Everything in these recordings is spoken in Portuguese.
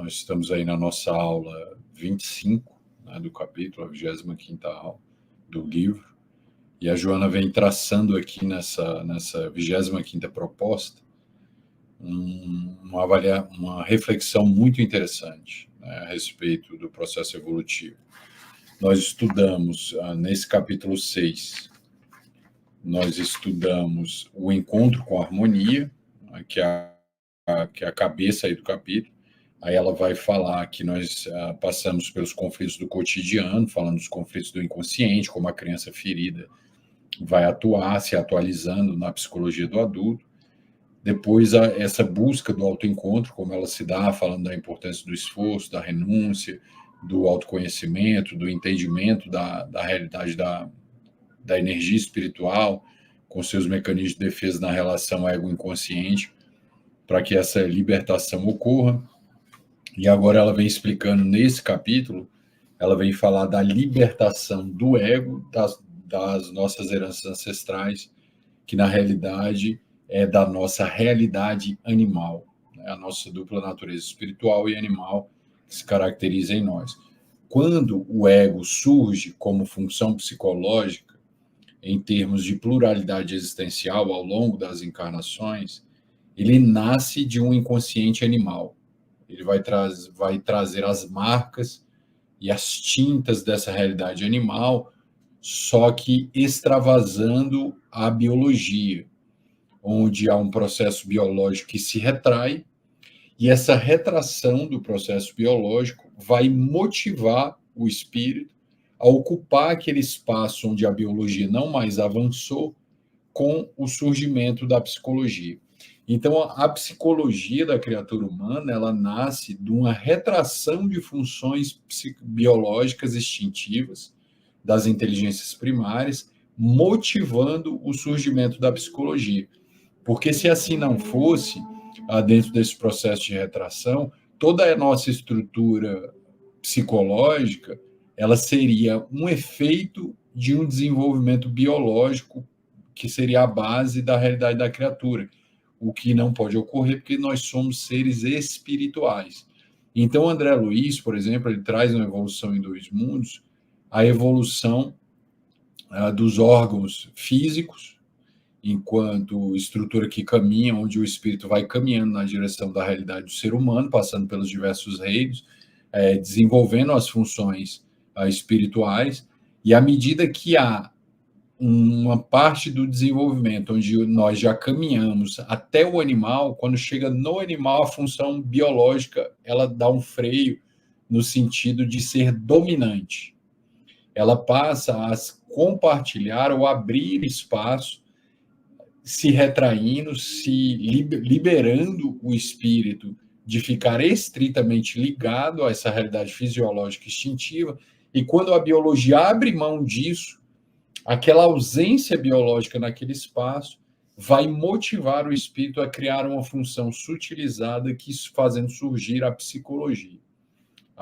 Nós estamos aí na nossa aula 25, né, do capítulo, a 25ª aula do livro, e a Joana vem traçando aqui nessa 25ª proposta uma reflexão muito interessante, né, a respeito do processo evolutivo. Nós estudamos, nesse capítulo 6, nós estudamos o encontro com a harmonia, que é a cabeça aí do capítulo. Aí ela vai falar que nós passamos pelos conflitos do cotidiano, falando dos conflitos do inconsciente, como a criança ferida vai atuar, se atualizando na psicologia do adulto. Depois, essa busca do autoencontro, como ela se dá, falando da importância do esforço, da renúncia, do autoconhecimento, do entendimento da realidade da energia espiritual, com seus mecanismos de defesa na relação ego-inconsciente, para que essa libertação ocorra. E agora ela vem explicando nesse capítulo, ela vem falar da libertação do ego, das nossas heranças ancestrais, que na realidade é da nossa realidade animal, né? A nossa dupla natureza espiritual e animal que se caracteriza em nós. Quando o ego surge como função psicológica, em termos de pluralidade existencial ao longo das encarnações, ele nasce de um inconsciente animal. Ele vai trazer as marcas e as tintas dessa realidade animal, só que extravasando a biologia, onde há um processo biológico que se retrai, e essa retração do processo biológico vai motivar o espírito a ocupar aquele espaço onde a biologia não mais avançou, com o surgimento da psicologia. Então, a psicologia da criatura humana, ela nasce de uma retração de funções biológicas instintivas das inteligências primárias, motivando o surgimento da psicologia. Porque se assim não fosse, dentro desse processo de retração, toda a nossa estrutura psicológica, ela seria um efeito de um desenvolvimento biológico que seria a base da realidade da criatura, o que não pode ocorrer porque nós somos seres espirituais. Então, André Luiz, por exemplo, ele traz uma evolução em dois mundos, a evolução dos órgãos físicos, enquanto estrutura que caminha, onde o espírito vai caminhando na direção da realidade do ser humano, passando pelos diversos reinos, desenvolvendo as funções espirituais, e à medida que há uma parte do desenvolvimento onde nós já caminhamos até o animal, quando chega no animal, a função biológica, ela dá um freio no sentido de ser dominante. Ela passa a compartilhar ou abrir espaço, se retraindo, se liberando o espírito de ficar estritamente ligado a essa realidade fisiológica instintiva, e quando a biologia abre mão disso, aquela ausência biológica naquele espaço vai motivar o espírito a criar uma função sutilizada, que fazendo surgir a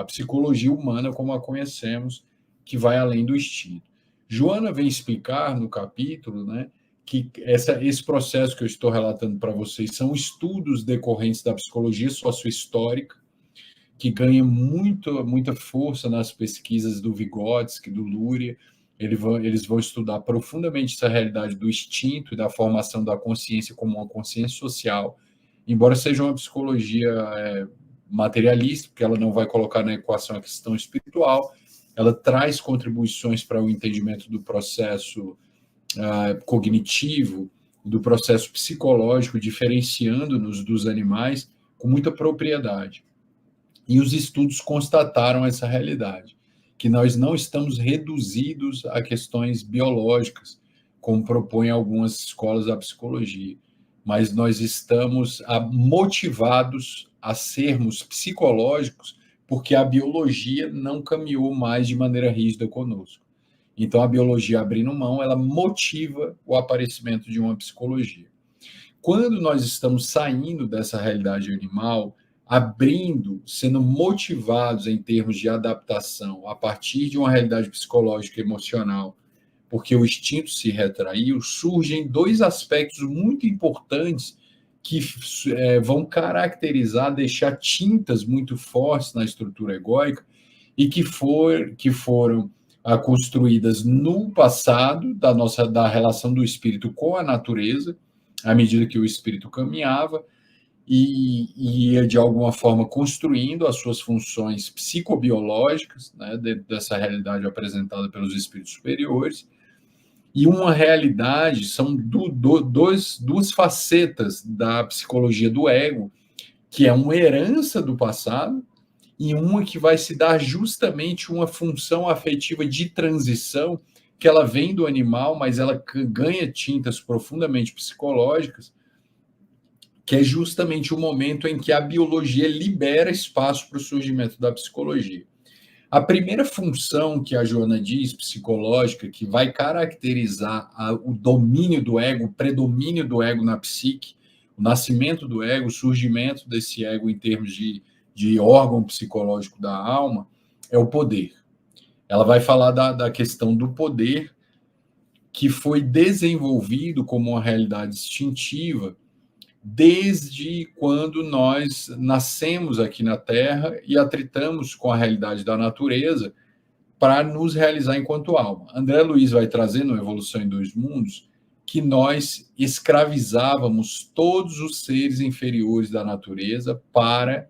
psicologia humana como a conhecemos, que vai além do instinto. Joana vem explicar no capítulo, né, que esse processo que eu estou relatando para vocês são estudos decorrentes da psicologia sociohistórica, que ganha muita força nas pesquisas do Vygotsky, do Luria. Eles vão estudar profundamente essa realidade do instinto e da formação da consciência como uma consciência social, embora seja uma psicologia materialista, porque ela não vai colocar na equação a questão espiritual, ela traz contribuições para o entendimento do processo cognitivo, do processo psicológico, diferenciando-nos dos animais com muita propriedade. E os estudos constataram essa realidade, que nós não estamos reduzidos a questões biológicas, como propõem algumas escolas da psicologia, mas nós estamos motivados a sermos psicológicos porque a biologia não caminhou mais de maneira rígida conosco. Então, a biologia abrindo mão, ela motiva o aparecimento de uma psicologia. Quando nós estamos saindo dessa realidade animal, abrindo, sendo motivados em termos de adaptação a partir de uma realidade psicológica e emocional, porque o instinto se retraiu, surgem dois aspectos muito importantes que vão caracterizar, deixar tintas muito fortes na estrutura egóica e que foram construídas no passado da relação do espírito com a natureza, à medida que o espírito caminhava e ia de alguma forma construindo as suas funções psicobiológicas, né, dentro dessa realidade apresentada pelos espíritos superiores. E uma realidade são duas facetas da psicologia do ego, que é uma herança do passado e uma que vai se dar justamente uma função afetiva de transição, que ela vem do animal, mas ela ganha tintas profundamente psicológicas, que é justamente o momento em que a biologia libera espaço para o surgimento da psicologia. A primeira função que a Joana diz, psicológica, que vai caracterizar o domínio do ego, o predomínio do ego na psique, o nascimento do ego, o surgimento desse ego em termos de órgão psicológico da alma, é o poder. Ela vai falar da questão do poder que foi desenvolvido como uma realidade instintiva desde quando nós nascemos aqui na Terra e atritamos com a realidade da natureza para nos realizar enquanto alma. André Luiz vai trazer no Evolução em Dois Mundos que nós escravizávamos todos os seres inferiores da natureza para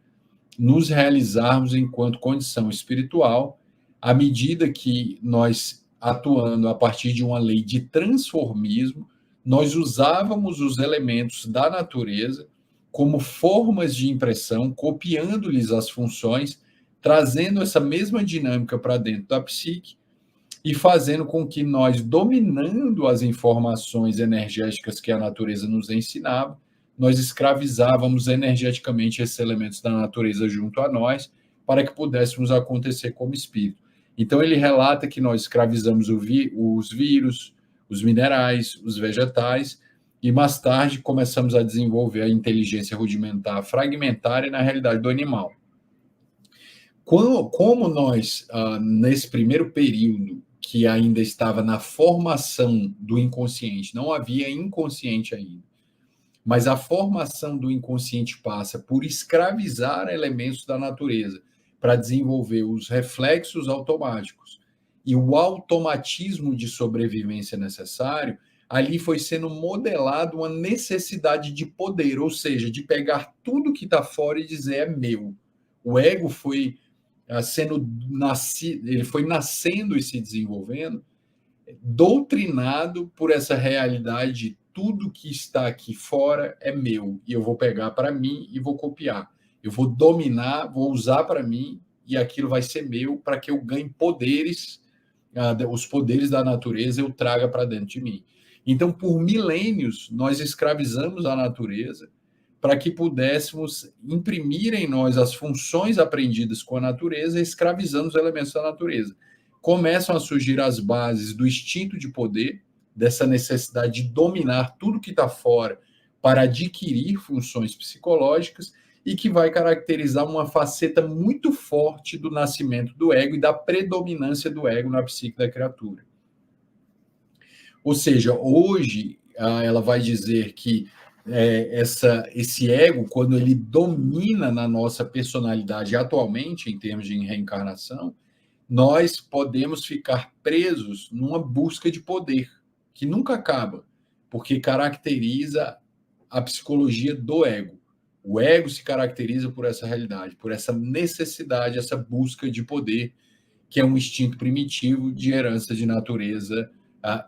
nos realizarmos enquanto condição espiritual, à medida que nós, atuando a partir de uma lei de transformismo, nós usávamos os elementos da natureza como formas de impressão, copiando-lhes as funções, trazendo essa mesma dinâmica para dentro da psique e fazendo com que nós, dominando as informações energéticas que a natureza nos ensinava, nós escravizávamos energeticamente esses elementos da natureza junto a nós para que pudéssemos acontecer como espírito. Então, ele relata que nós escravizamos os vírus, os minerais, os vegetais, e mais tarde começamos a desenvolver a inteligência rudimentar fragmentária na realidade do animal. Como nós, nesse primeiro período, que ainda estava na formação do inconsciente, não havia inconsciente ainda, mas a formação do inconsciente passa por escravizar elementos da natureza para desenvolver os reflexos automáticos e o automatismo de sobrevivência necessário, ali foi sendo modelado uma necessidade de poder, ou seja, de pegar tudo que está fora e dizer é meu. O ego foi ele foi nascendo e se desenvolvendo, doutrinado por essa realidade de tudo que está aqui fora é meu, e eu vou pegar para mim e vou copiar. Eu vou dominar, vou usar para mim, e aquilo vai ser meu para que eu ganhe poderes, os poderes da natureza eu traga para dentro de mim. Então, por milênios, nós escravizamos a natureza para que pudéssemos imprimir em nós as funções aprendidas com a natureza, escravizando os elementos da natureza. Começam a surgir as bases do instinto de poder, dessa necessidade de dominar tudo que está fora para adquirir funções psicológicas, e que vai caracterizar uma faceta muito forte do nascimento do ego e da predominância do ego na psique da criatura. Ou seja, hoje ela vai dizer que esse ego, quando ele domina na nossa personalidade atualmente, em termos de reencarnação, nós podemos ficar presos numa busca de poder, que nunca acaba, porque caracteriza a psicologia do ego. O ego se caracteriza por essa realidade, por essa necessidade, essa busca de poder, que é um instinto primitivo de herança de natureza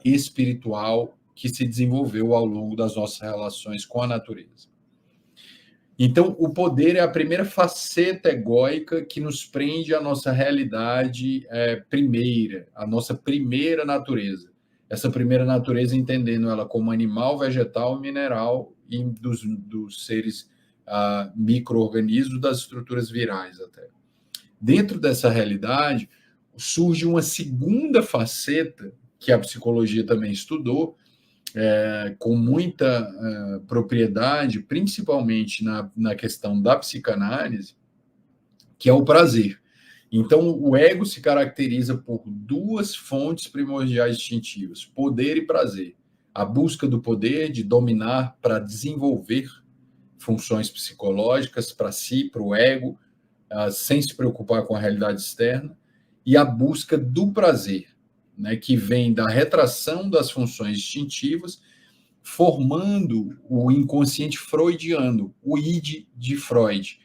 espiritual que se desenvolveu ao longo das nossas relações com a natureza. Então, o poder é a primeira faceta egóica que nos prende à nossa realidade primeira, à nossa primeira natureza. Essa primeira natureza, entendendo ela como animal, vegetal, mineral e dos seres micro-organismos, das estruturas virais até. Dentro dessa realidade, surge uma segunda faceta que a psicologia também estudou, com muita propriedade, principalmente na questão da psicanálise, que é o prazer. Então, o ego se caracteriza por duas fontes primordiais distintivas, poder e prazer. A busca do poder, de dominar para desenvolver, funções psicológicas para si, para o ego, sem se preocupar com a realidade externa, e a busca do prazer, né, que vem da retração das funções instintivas, formando o inconsciente freudiano, o id de Freud,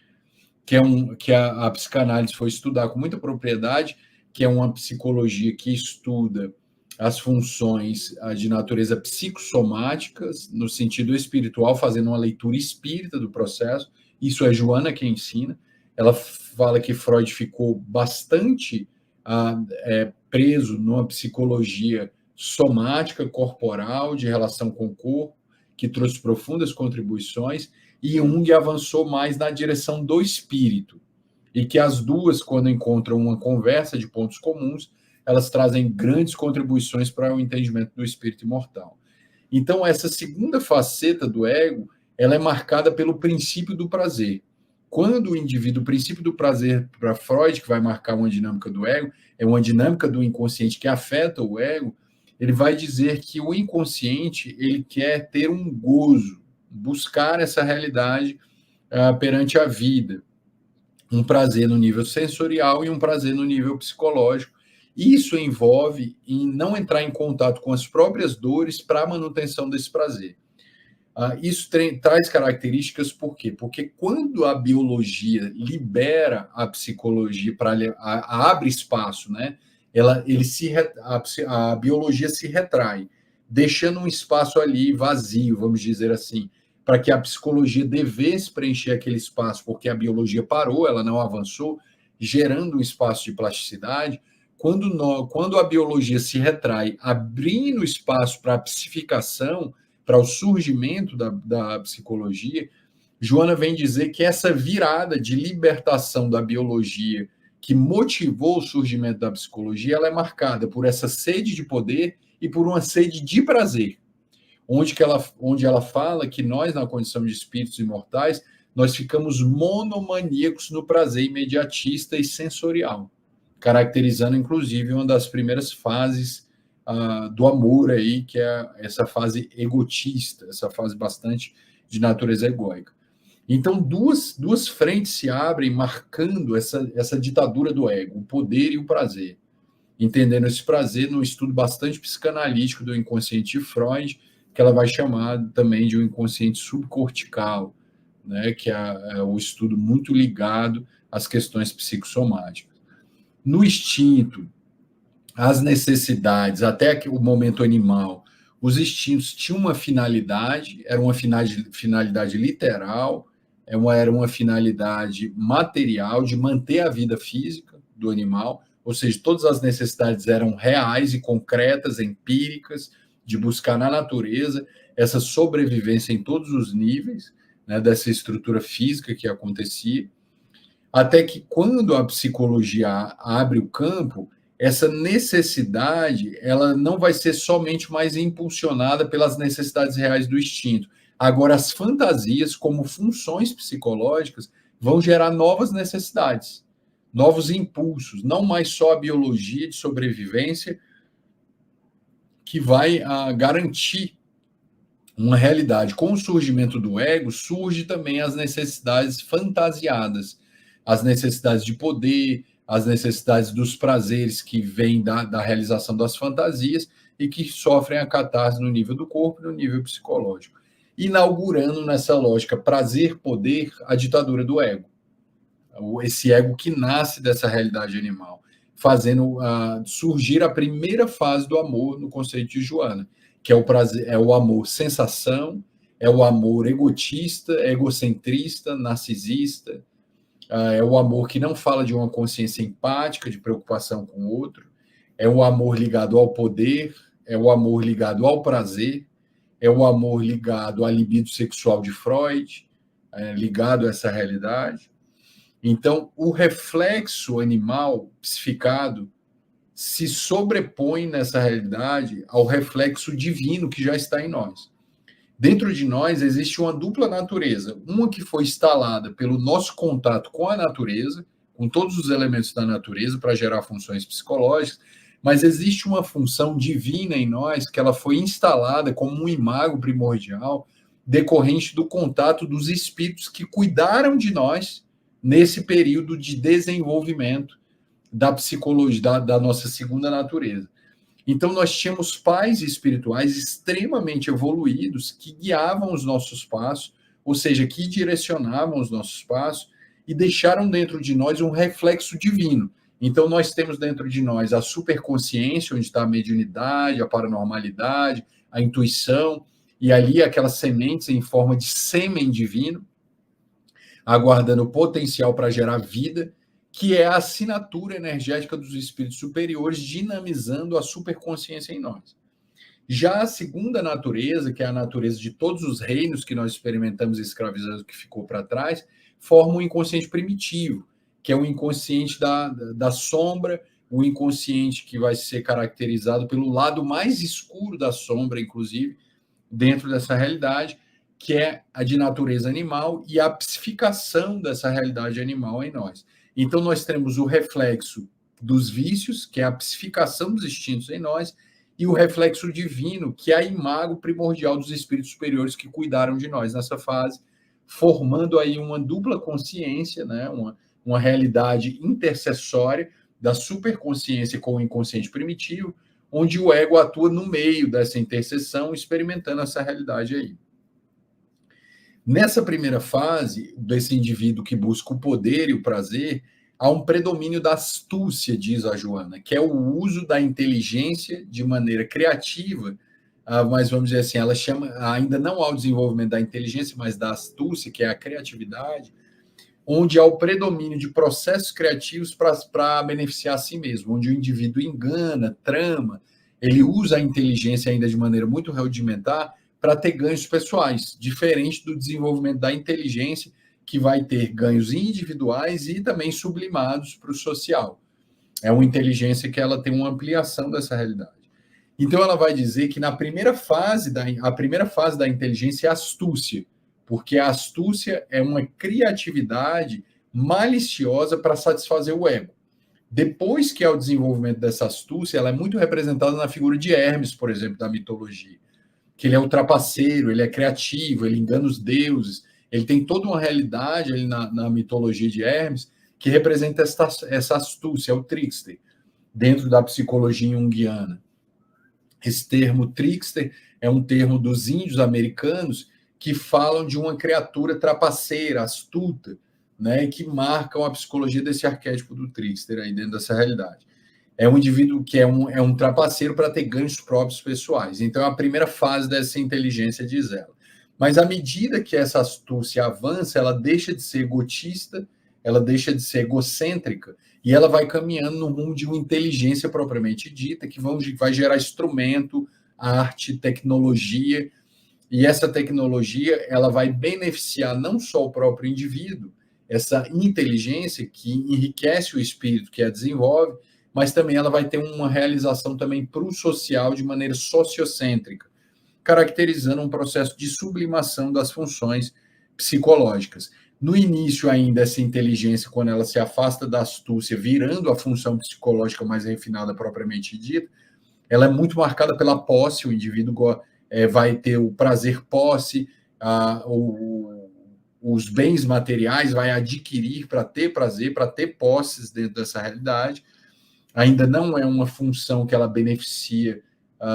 que a psicanálise foi estudar com muita propriedade, que é uma psicologia que estuda as funções de natureza psicossomáticas, no sentido espiritual, fazendo uma leitura espírita do processo. Isso é Joana que ensina. Ela fala que Freud ficou bastante preso numa psicologia somática, corporal, de relação com o corpo, que trouxe profundas contribuições, e Jung avançou mais na direção do espírito, e que as duas, quando encontram uma conversa de pontos comuns, elas trazem grandes contribuições para o entendimento do espírito imortal. Então, essa segunda faceta do ego, ela é marcada pelo princípio do prazer. Quando o indivíduo, o princípio do prazer para Freud, que vai marcar uma dinâmica do ego, é uma dinâmica do inconsciente que afeta o ego, ele vai dizer que o inconsciente, ele quer ter um gozo, buscar essa realidade perante a vida, um prazer no nível sensorial e um prazer no nível psicológico. Isso envolve em não entrar em contato com as próprias dores para a manutenção desse prazer. Isso traz características, por quê? Porque quando a biologia libera a psicologia, abre espaço, né? A biologia se retrai, deixando um espaço ali vazio, vamos dizer assim, para que a psicologia devesse preencher aquele espaço, porque a biologia parou, ela não avançou, gerando um espaço de plasticidade. Quando a biologia se retrai, abrindo espaço para a psificação, para o surgimento da psicologia, Joana vem dizer que essa virada de libertação da biologia que motivou o surgimento da psicologia, ela é marcada por essa sede de poder e por uma sede de prazer, onde ela fala que nós, na condição de espíritos imortais, nós ficamos monomaníacos no prazer imediatista e sensorial, caracterizando, inclusive, uma das primeiras fases do amor aí, que é essa fase egotista, essa fase bastante de natureza egóica. Então, duas frentes se abrem, marcando essa ditadura do ego, o poder e o prazer. Entendendo esse prazer num estudo bastante psicanalítico do inconsciente de Freud, que ela vai chamar também de um inconsciente subcortical, né, que é o estudo muito ligado às questões psicossomáticas. No instinto, as necessidades, até o momento animal, os instintos tinham uma finalidade, era uma finalidade literal, era uma finalidade material de manter a vida física do animal, ou seja, todas as necessidades eram reais e concretas, empíricas, de buscar na natureza essa sobrevivência em todos os níveis, né, dessa estrutura física que acontecia, até que quando a psicologia abre o campo, essa necessidade, ela não vai ser somente mais impulsionada pelas necessidades reais do instinto. Agora, as fantasias, como funções psicológicas, vão gerar novas necessidades, novos impulsos, não mais só a biologia de sobrevivência que vai garantir uma realidade. Com o surgimento do ego, surge também as necessidades fantasiadas, as necessidades de poder, as necessidades dos prazeres que vêm da realização das fantasias e que sofrem a catarse no nível do corpo e no nível psicológico, inaugurando nessa lógica prazer-poder a ditadura do ego, esse ego que nasce dessa realidade animal, fazendo surgir a primeira fase do amor no conceito de Joana, que é o prazer, é o amor sensação, é o amor egotista, egocentrista, narcisista, é o amor que não fala de uma consciência empática, de preocupação com o outro, é o amor ligado ao poder, é o amor ligado ao prazer, é o amor ligado à libido sexual de Freud, ligado a essa realidade. Então, o reflexo animal psificado se sobrepõe nessa realidade ao reflexo divino que já está em nós. Dentro de nós existe uma dupla natureza, uma que foi instalada pelo nosso contato com a natureza, com todos os elementos da natureza para gerar funções psicológicas, mas existe uma função divina em nós que ela foi instalada como um imago primordial decorrente do contato dos espíritos que cuidaram de nós nesse período de desenvolvimento da psicologia, da nossa segunda natureza. Então, nós tínhamos pais espirituais extremamente evoluídos que guiavam os nossos passos, ou seja, que direcionavam os nossos passos e deixaram dentro de nós um reflexo divino. Então, nós temos dentro de nós a superconsciência, onde está a mediunidade, a paranormalidade, a intuição, e ali aquelas sementes em forma de sêmen divino, aguardando o potencial para gerar vida, que é a assinatura energética dos espíritos superiores, dinamizando a superconsciência em nós. Já a segunda natureza, que é a natureza de todos os reinos que nós experimentamos escravizando, que ficou para trás, forma um inconsciente primitivo, que é o inconsciente da sombra, o inconsciente que vai ser caracterizado pelo lado mais escuro da sombra, inclusive, dentro dessa realidade, que é a de natureza animal e a psificação dessa realidade animal em nós. Então, nós temos o reflexo dos vícios, que é a psificação dos instintos em nós, e o reflexo divino, que é a imago primordial dos espíritos superiores que cuidaram de nós nessa fase, formando aí uma dupla consciência, né? Uma realidade intercessória da superconsciência com o inconsciente primitivo, onde o ego atua no meio dessa interseção, experimentando essa realidade aí. Nessa primeira fase, desse indivíduo que busca o poder e o prazer, há um predomínio da astúcia, diz a Joana, que é o uso da inteligência de maneira criativa, mas vamos dizer assim, ela chama, ainda não ao desenvolvimento da inteligência, mas da astúcia, que é a criatividade, onde há o predomínio de processos criativos para beneficiar a si mesmo, onde o indivíduo engana, trama, ele usa a inteligência ainda de maneira muito rudimentar para ter ganhos pessoais, diferente do desenvolvimento da inteligência, que vai ter ganhos individuais e também sublimados para o social. É uma inteligência que ela tem uma ampliação dessa realidade. Então, ela vai dizer que a primeira fase da inteligência é a astúcia, porque a astúcia é uma criatividade maliciosa para satisfazer o ego. Depois que há o desenvolvimento dessa astúcia, ela é muito representada na figura de Hermes, por exemplo, da mitologia, que ele é o trapaceiro, ele é criativo, ele engana os deuses, ele tem toda uma realidade ali na mitologia de Hermes que representa essa astúcia, é o trickster, dentro da psicologia junguiana. Esse termo trickster é um termo dos índios americanos que falam de uma criatura trapaceira, astuta, né, que marcam a psicologia desse arquétipo do trickster aí dentro dessa realidade. É um indivíduo que é um trapaceiro para ter ganhos próprios pessoais. Então, é a primeira fase dessa inteligência, diz ela. Mas, à medida que essa astúcia avança, ela deixa de ser egotista, ela deixa de ser egocêntrica, e ela vai caminhando no rumo de uma inteligência propriamente dita, que vai gerar instrumento, arte, tecnologia, e essa tecnologia ela vai beneficiar não só o próprio indivíduo, essa inteligência que enriquece o espírito, que a desenvolve, mas também ela vai ter uma realização também para o social de maneira sociocêntrica, caracterizando um processo de sublimação das funções psicológicas. No início ainda, essa inteligência, quando ela se afasta da astúcia, virando a função psicológica mais refinada propriamente dita, ela é muito marcada pela posse, o indivíduo vai ter o prazer posse, os bens materiais, vai adquirir para ter prazer, para ter posses dentro dessa realidade. Ainda não é uma função que ela beneficia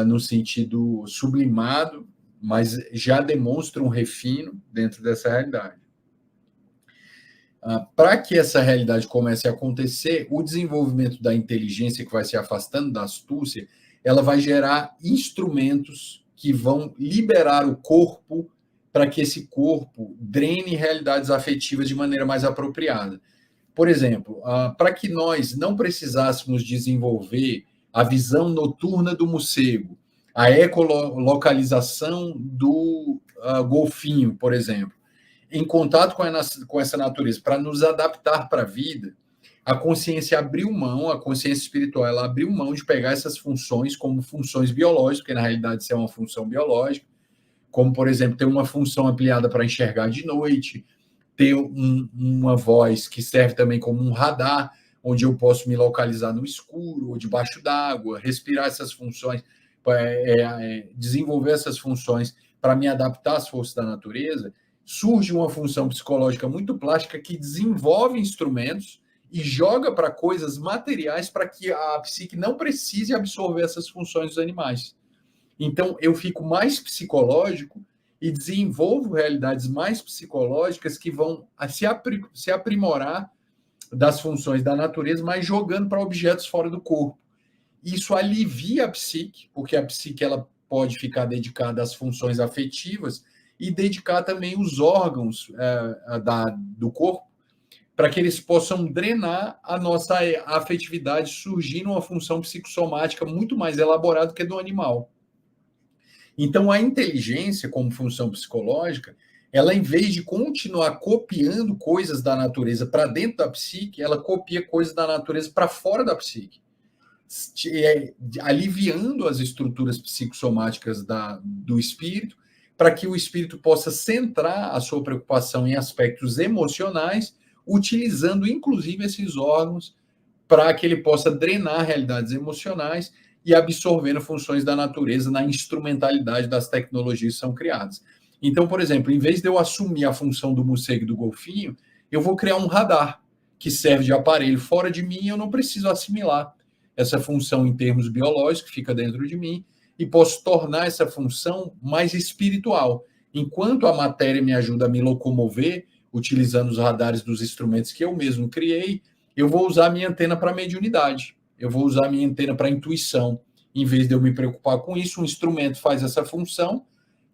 no sentido sublimado, mas já demonstra um refino dentro dessa realidade. Para que essa realidade comece a acontecer, o desenvolvimento da inteligência que vai se afastando da astúcia, ela vai gerar instrumentos que vão liberar o corpo para que esse corpo drene realidades afetivas de maneira mais apropriada. Por exemplo, para que nós não precisássemos desenvolver a visão noturna do morcego, a ecolocalização do golfinho, por exemplo, em contato com essa natureza, para nos adaptar para a vida, a consciência abriu mão, a consciência espiritual, ela abriu mão de pegar essas funções como funções biológicas, porque na realidade isso é uma função biológica, como, por exemplo, ter uma função ampliada para enxergar de noite, ter uma voz que serve também como um radar, onde eu posso me localizar no escuro ou debaixo d'água, respirar essas funções, desenvolver essas funções para me adaptar às forças da natureza, surge uma função psicológica muito plástica que desenvolve instrumentos e joga para coisas materiais para que a psique não precise absorver essas funções dos animais. Então, eu fico mais psicológico e desenvolvo realidades mais psicológicas que vão se aprimorar das funções da natureza, mas jogando para objetos fora do corpo. Isso alivia a psique, porque a psique ela pode ficar dedicada às funções afetivas e dedicar também os órgãos do corpo para que eles possam drenar a nossa afetividade, surgindo uma função psicossomática muito mais elaborada que a do animal. Então, a inteligência, como função psicológica, ela, em vez de continuar copiando coisas da natureza para dentro da psique, ela copia coisas da natureza para fora da psique, aliviando as estruturas psicossomáticas do espírito, para que o espírito possa centrar a sua preocupação em aspectos emocionais, utilizando inclusive esses órgãos para que ele possa drenar realidades emocionais e absorvendo funções da natureza na instrumentalidade das tecnologias que são criadas. Então, por exemplo, em vez de eu assumir a função do morcego e do golfinho, eu vou criar um radar que serve de aparelho fora de mim e eu não preciso assimilar essa função em termos biológicos, que fica dentro de mim, e posso tornar essa função mais espiritual. Enquanto a matéria me ajuda a me locomover, utilizando os radares dos instrumentos que eu mesmo criei, eu vou usar a minha antena para mediunidade. Eu vou usar a minha antena para intuição. Em vez de eu me preocupar com isso, um instrumento faz essa função,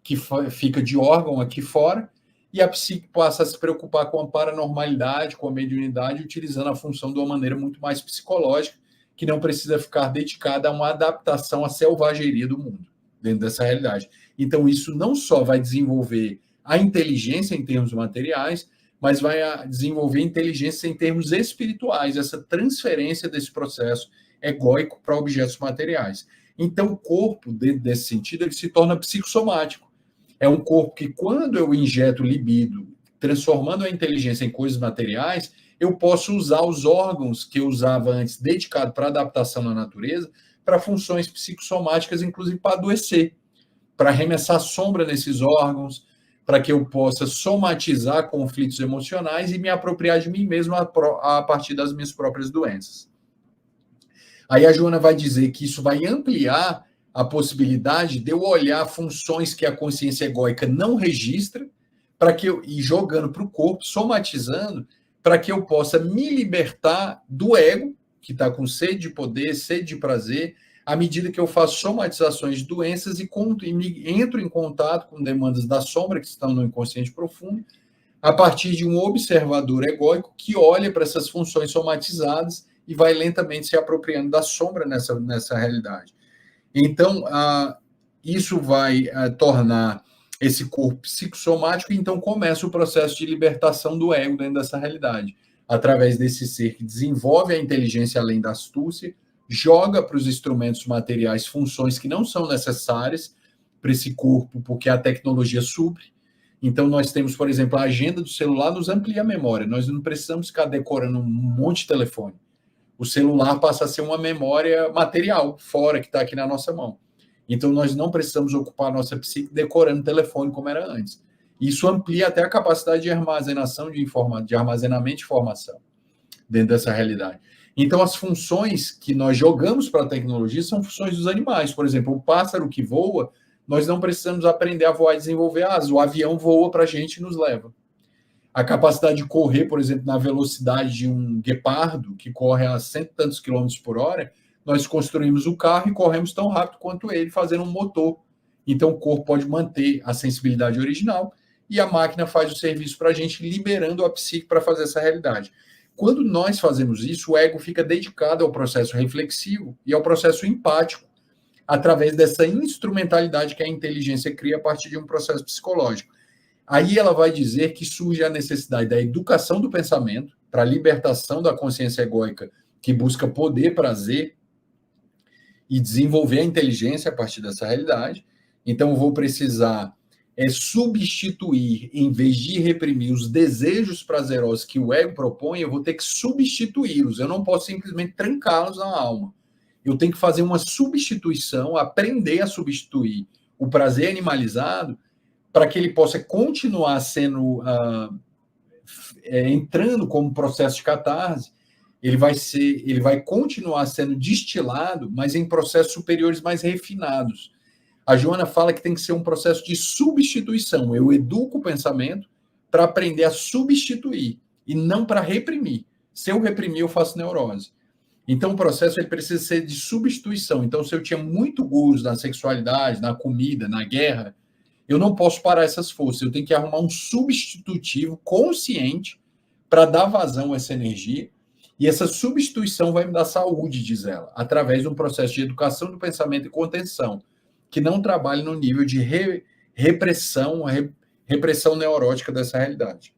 que fica de órgão aqui fora, e a psique passa a se preocupar com a paranormalidade, com a mediunidade, utilizando a função de uma maneira muito mais psicológica, que não precisa ficar dedicada a uma adaptação à selvageria do mundo, dentro dessa realidade. Então, isso não só vai desenvolver a inteligência em termos materiais, mas vai desenvolver inteligência em termos espirituais, essa transferência desse processo egóico para objetos materiais. Então, o corpo, dentro desse sentido, ele se torna psicossomático. É um corpo que, quando eu injeto libido, transformando a inteligência em coisas materiais, eu posso usar os órgãos que eu usava antes, dedicado para adaptação na natureza, para funções psicossomáticas, inclusive para adoecer, para arremessar sombra nesses órgãos, para que eu possa somatizar conflitos emocionais e me apropriar de mim mesmo a partir das minhas próprias doenças. Aí a Joana vai dizer que isso vai ampliar a possibilidade de eu olhar funções que a consciência egóica não registra, para que eu ir jogando para o corpo, somatizando, para que eu possa me libertar do ego, que está com sede de poder, sede de prazer, à medida que eu faço somatizações de doenças e entro em contato com demandas da sombra que estão no inconsciente profundo, a partir de um observador egóico que olha para essas funções somatizadas e vai lentamente se apropriando da sombra nessa realidade. Então, isso vai tornar esse corpo psicossomático, e então começa o processo de libertação do ego dentro dessa realidade, através desse ser que desenvolve a inteligência além da astúcia, joga para os instrumentos materiais funções que não são necessárias para esse corpo, porque a tecnologia supre. Então, nós temos, por exemplo, a agenda do celular nos amplia a memória. Nós não precisamos ficar decorando um monte de telefone. O celular passa a ser uma memória material, fora, que está aqui na nossa mão. Então, nós não precisamos ocupar a nossa psique decorando telefone como era antes. Isso amplia até a capacidade de armazenação de armazenamento de informação dentro dessa realidade. Então, as funções que nós jogamos para a tecnologia são funções dos animais. Por exemplo, o pássaro que voa, nós não precisamos aprender a voar e desenvolver asas. O avião voa para a gente e nos leva. A capacidade de correr, por exemplo, na velocidade de um guepardo, que corre a 100 e tantos quilômetros por hora, nós construímos o carro e corremos tão rápido quanto ele, fazendo um motor. Então, o corpo pode manter a sensibilidade original e a máquina faz o serviço para a gente, liberando a psique para fazer essa realidade. Quando nós fazemos isso, o ego fica dedicado ao processo reflexivo e ao processo empático, através dessa instrumentalidade que a inteligência cria a partir de um processo psicológico. Aí ela vai dizer que surge a necessidade da educação do pensamento para a libertação da consciência egóica que busca poder, prazer e desenvolver a inteligência a partir dessa realidade. Então, eu vou precisar substituir, em vez de reprimir os desejos prazerosos que o ego propõe, eu vou ter que substituí-los. Eu não posso simplesmente trancá-los na alma. Eu tenho que fazer uma substituição, aprender a substituir o prazer animalizado para que ele possa continuar sendo, entrando como processo de catarse, ele vai continuar sendo destilado, mas em processos superiores mais refinados. A Joana fala que tem que ser um processo de substituição. Eu educo o pensamento para aprender a substituir e não para reprimir. Se eu reprimir, eu faço neurose. Então, o processo ele precisa ser de substituição. Então, se eu tinha muito gozo na sexualidade, na comida, na guerra, eu não posso parar essas forças. Eu tenho que arrumar um substitutivo consciente para dar vazão a essa energia. E essa substituição vai me dar saúde, diz ela, através de um processo de educação do pensamento e contenção, que não trabalhe no nível de repressão neurótica dessa realidade.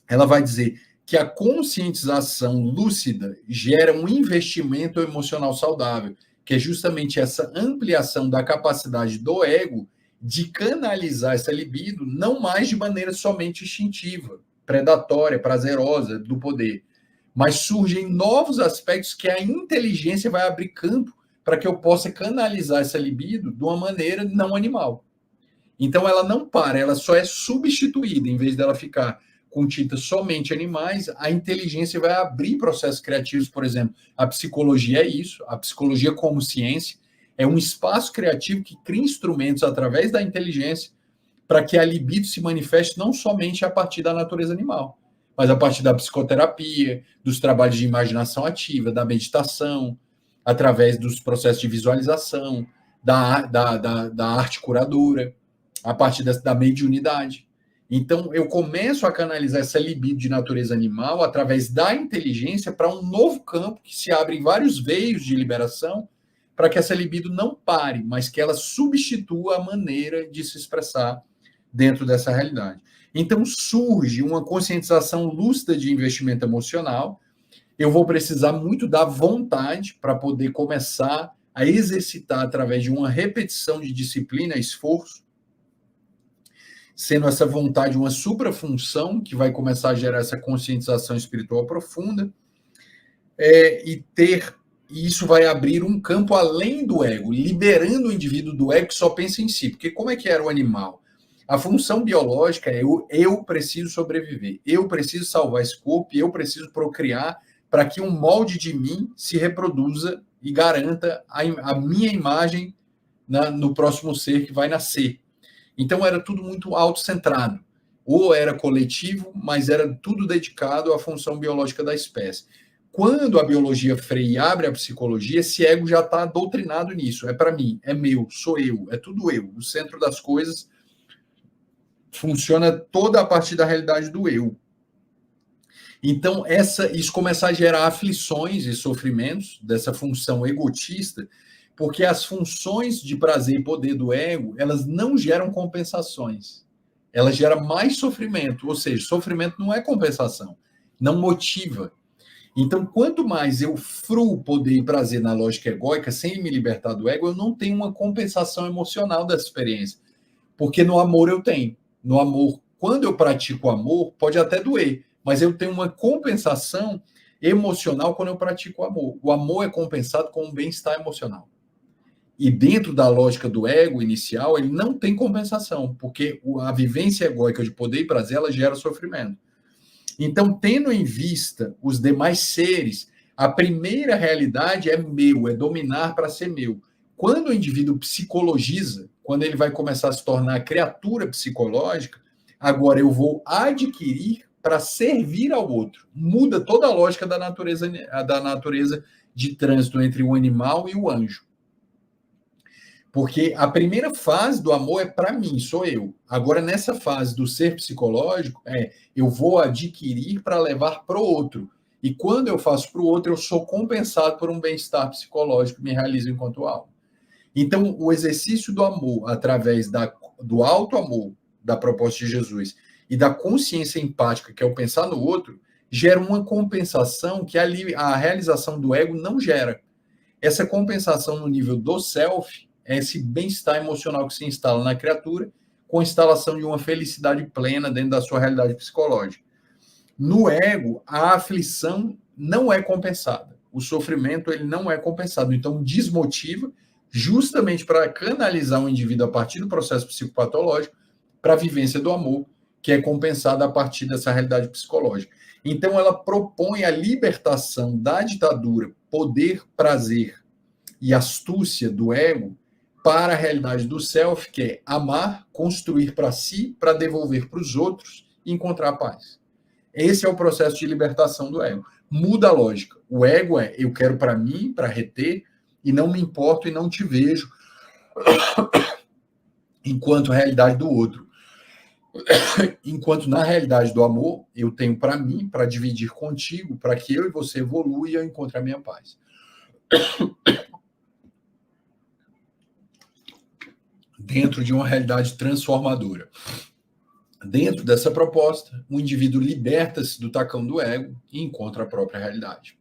Ela vai dizer que a conscientização lúcida gera um investimento emocional saudável, que é justamente essa ampliação da capacidade do ego de canalizar essa libido, não mais de maneira somente instintiva, predatória, prazerosa do poder, mas surgem novos aspectos que a inteligência vai abrir campo para que eu possa canalizar essa libido de uma maneira não animal. Então ela não para, ela só é substituída, em vez dela ficar com tintas somente animais, a inteligência vai abrir processos criativos, por exemplo. A psicologia é isso, a psicologia como ciência é um espaço criativo que cria instrumentos através da inteligência para que a libido se manifeste não somente a partir da natureza animal, mas a partir da psicoterapia, dos trabalhos de imaginação ativa, da meditação, através dos processos de visualização, da arte curadora, a partir da mediunidade. Então, eu começo a canalizar essa libido de natureza animal através da inteligência para um novo campo que se abre em vários veios de liberação, para que essa libido não pare, mas que ela substitua a maneira de se expressar dentro dessa realidade. Então, surge uma conscientização lúcida de investimento emocional. Eu vou precisar muito da vontade para poder começar a exercitar através de uma repetição de disciplina, esforço, sendo essa vontade uma suprafunção que vai começar a gerar essa conscientização espiritual profunda, e isso vai abrir um campo além do ego, liberando o indivíduo do ego que só pensa em si. Porque como é que era o animal? A função biológica é eu preciso sobreviver, eu preciso salvar esse corpo, eu preciso procriar para que um molde de mim se reproduza e garanta a minha imagem no próximo ser que vai nascer. Então era tudo muito autocentrado. Ou era coletivo, mas era tudo dedicado à função biológica da espécie. Quando a biologia freia e abre a psicologia, esse ego já está doutrinado nisso. É para mim, é meu, sou eu, é tudo eu. O centro das coisas funciona toda a partir da realidade do eu. Então, isso começa a gerar aflições e sofrimentos dessa função egotista, porque as funções de prazer e poder do ego, elas não geram compensações. Elas geram mais sofrimento, ou seja, sofrimento não é compensação, não motiva. Então, quanto mais eu fruo poder e prazer na lógica egóica, sem me libertar do ego, eu não tenho uma compensação emocional dessa experiência. Porque no amor eu tenho. No amor, quando eu pratico o amor, pode até doer, mas eu tenho uma compensação emocional quando eu pratico o amor. O amor é compensado com um bem-estar emocional. E dentro da lógica do ego inicial, ele não tem compensação, porque a vivência egóica de poder e prazer, ela gera sofrimento. Então, tendo em vista os demais seres, a primeira realidade é meu, é dominar para ser meu. Quando o indivíduo psicologiza, quando ele vai começar a se tornar criatura psicológica, agora eu vou adquirir para servir ao outro. Muda toda a lógica da natureza de trânsito entre o animal e o anjo. Porque a primeira fase do amor é para mim, sou eu. Agora, nessa fase do ser psicológico, eu vou adquirir para levar para o outro. E quando eu faço para o outro, eu sou compensado por um bem-estar psicológico que me realiza enquanto alma. Então, o exercício do amor, através do alto amor, da proposta de Jesus, e da consciência empática, que é o pensar no outro, gera uma compensação que a realização do ego não gera. Essa compensação no nível do self é esse bem-estar emocional que se instala na criatura, com a instalação de uma felicidade plena dentro da sua realidade psicológica. No ego, a aflição não é compensada. O sofrimento ele não é compensado. Então, desmotiva, justamente para canalizar o indivíduo a partir do processo psicopatológico, para a vivência do amor, que é compensada a partir dessa realidade psicológica. Então, ela propõe a libertação da ditadura, poder, prazer e astúcia do ego para a realidade do self, que é amar, construir para si, para devolver para os outros e encontrar a paz. Esse é o processo de libertação do ego. Muda a lógica. O ego é eu quero para mim, para reter, e não me importo e não te vejo enquanto realidade do outro. Enquanto na realidade do amor, eu tenho para mim, para dividir contigo, para que eu e você evolua e eu encontre a minha paz. Dentro de uma realidade transformadora. Dentro dessa proposta, o indivíduo liberta-se do tacão do ego e encontra a própria realidade.